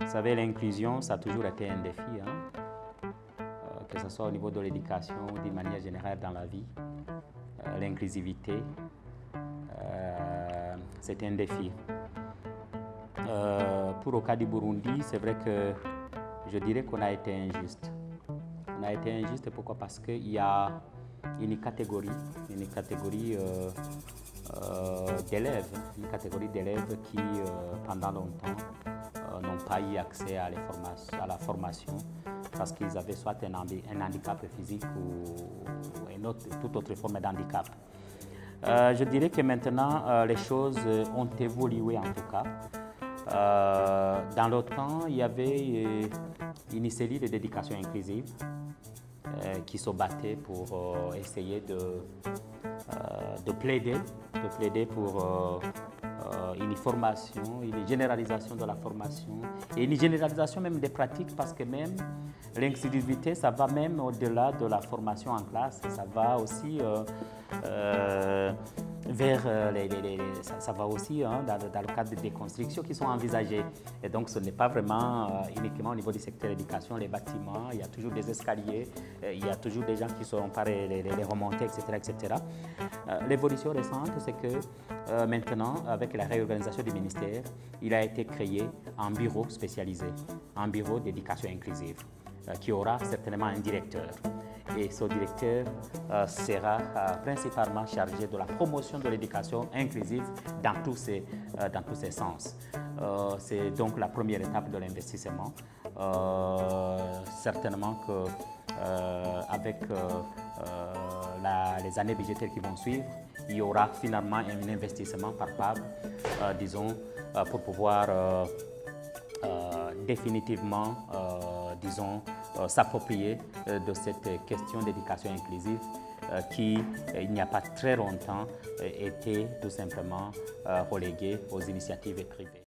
Vous savez, l'inclusion, ça a toujours été un défi, que ce soit au niveau de l'éducation ou d'une manière générale dans la vie. L'inclusivité, c'est un défi. Pour le cas du Burundi, c'est vrai que je dirais qu'on a été injuste. On a été injuste, pourquoi? Parce qu'il y a une catégorie d'élèves qui, pendant longtemps, n'ont pas eu accès à la formation parce qu'ils avaient soit un handicap physique ou toute autre forme d'handicap. Je dirais que maintenant, les choses ont évolué en tout cas. Dans le temps, il y avait une série d'éducation inclusive qui se battaient pour essayer de plaider pour une formation, une généralisation de la formation et une généralisation même des pratiques, parce que même l'inclusivité, ça va même au-delà de la formation en classe, ça va aussi ça va aussi dans le cadre des constructions qui sont envisagées. Et donc ce n'est pas vraiment uniquement au niveau du secteur de l'éducation, les bâtiments, il y a toujours des escaliers, il y a toujours des gens qui ne sauront pas les remonter, etc. etc. L'évolution récente, c'est que maintenant, avec la réorganisation du ministère, il a été créé un bureau spécialisé, un bureau d'éducation inclusive, qui aura certainement un directeur. Et ce directeur sera principalement chargé de la promotion de l'éducation inclusive dans tous ses sens. C'est donc la première étape de l'investissement. Certainement qu'avec les années budgétaires qui vont suivre, il y aura finalement un investissement palpable, disons, pour pouvoir définitivement, disons, s'approprier de cette question d'éducation inclusive qui, il n'y a pas très longtemps, était tout simplement reléguée aux initiatives privées.